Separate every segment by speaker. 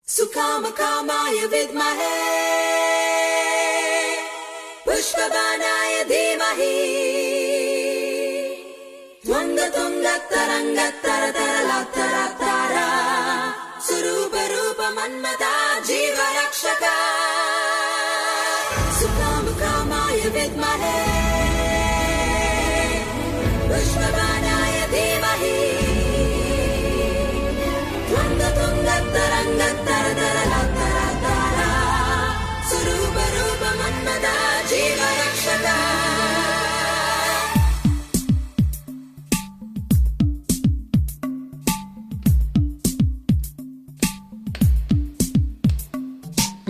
Speaker 1: सुकामकामाय विद्महे पुष्पबाणाय धीमहि त्वन्दतुङ्गतरङ्गतरतरलतरतारा सुरूपरूप मन्मथा जीवरक्षका सुकामकामाय विद्महे पुष्पबाणाय धीमहि त्वन्दतुङ्गतरङ्गतरतरलतरतारा सुरूपरूप मन्मथा जीवरक्षका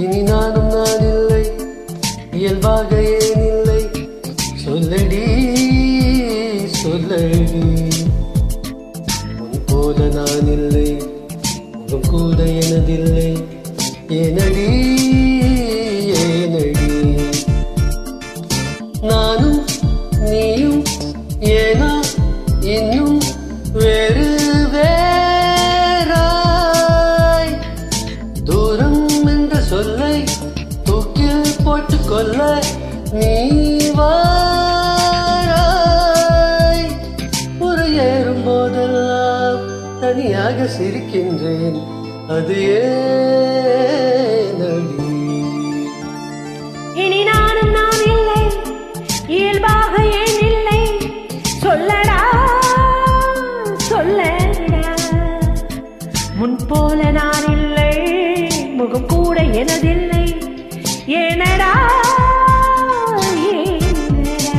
Speaker 2: இனி நானும் நான் இல்லை, இயல்பாக ஏன் இல்லை, சொல்லடி சொல்லடி. உன் போல நான் இல்லை, உன் கூட எனதில்லை, ஏனடி ஏனடி. நானும் நீயும் ஏனா இன்னும் வேறு வேறாய். தூரம் சொல்லை தூக்கில் போட்டுக் கொள்ள நீ வாராய். ஒரு ஏறும் போதெல்லாம் தனியாக சிரிக்கின்றேன், அது ஏனடி.
Speaker 3: இனி நானும் நான் இல்லை, இயல்பாக ஏன் இல்லை, சொல்லடா சொல்லடா. முன் போல நான் இல்லை, முகம் கூட எனதில்லை, ஏனடா ஏனடா.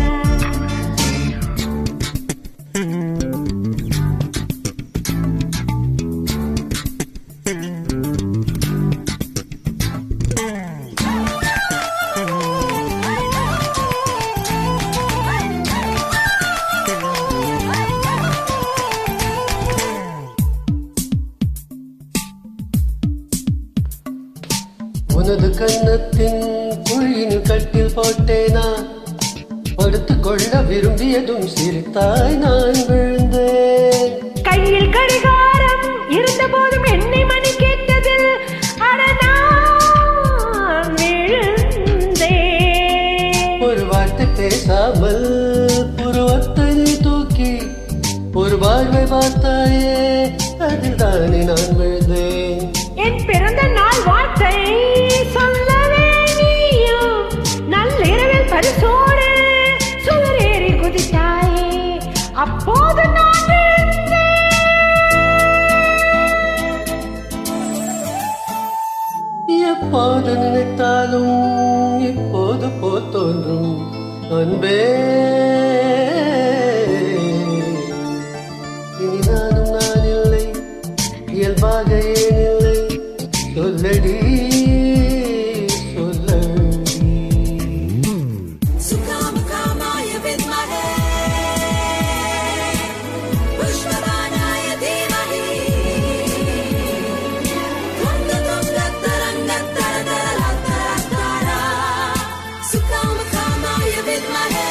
Speaker 2: உனது கன்னத்தின் குழியின் கட்டில் போட்டேனா, படுத்துக் கொள்ள விரும்பியதும் சிரித்தாய் நான் விழுந்தேன்.
Speaker 3: கையில் கடிகாரம் இருந்த போதும் என்னை மணி கேட்டதில் நான் விழுந்தேன்.
Speaker 2: ஒரு வார்த்தை பேசாமல் புருவத்தை தூக்கி ஒரு பார்வை பார்த்தாயே, அதில் தானே நான் விழுந்தேன்.
Speaker 3: என் பிறந்த நாள் வார்த்தை சொல்லவே நீயும் நள்ளிரவில் பரிசோடு சுவரேறி குதித்தாயே, அப்போது நான்
Speaker 2: எப்போது நினைத்தாலும் இப்போது போல் தோன்றும் அன்பே. இனி நானும் நான் இல்லை, இயல்பாக ஏன் இல்லை, சொல்லடி சொல்லடி.
Speaker 1: सुकामकामाय विद्महे पुष्पबाणाय धीमहि त्वन्दतुङ्गतरङ्गतरतरलतरतारा सुकामकामाय विद्महे.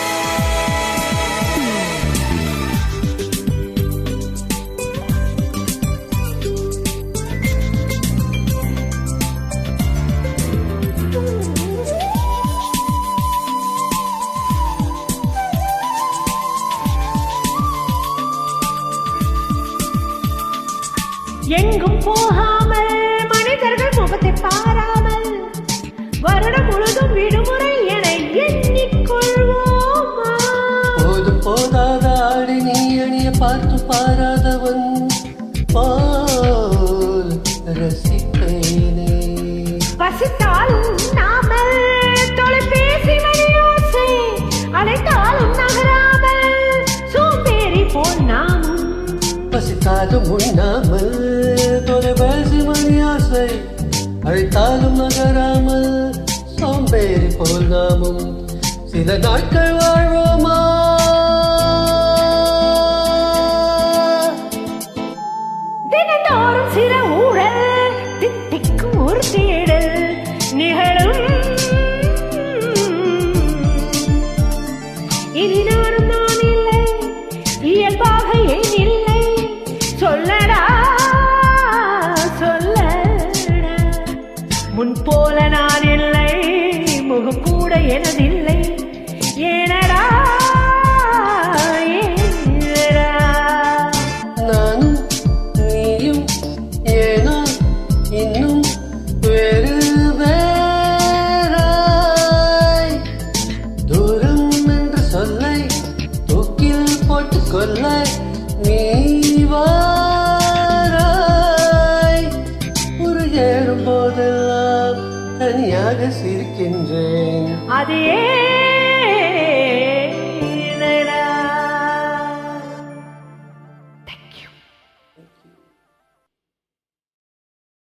Speaker 3: எங்கும் போகாமல் மனிதர்கள் முகத்தை பாராமல் வருடம் முழுதும் விடுமுறை என எண்ணிக்கொள்வோமா.
Speaker 2: போதும் போதாத ஆடி நீ அணிய பார்த்து பாராதவன் போல் ரசிப்பேனே.
Speaker 3: பசித்தாலும் நாமல் தொலைபேசி மணியோசை அழைத்தாலும் நகராமல் சோம்பேறி போல் நாமும்.
Speaker 2: பசித்தாலும் உண்ணாமல் தொலைபேசி மணி ஆசை அழைத்தாலும் நகராமல் சோம்பேறி போல் நாமும் சில நாட்கள் வாழ்வோமா.
Speaker 3: தினந்தோறும் சில ஊழல் தித்திக்கும் ஒரு தேடல் நிகழும். இனி நானும் நான் இல்லை, இயல்பாக ஏன் இல்லை, சொல்லடா சொல்லடா.
Speaker 2: சொல்ல நீ வாராய். ஒரு ஏறும் போதெல்லாம் தனியாக சிரிக்கின்றேன்.
Speaker 3: அது ஏன்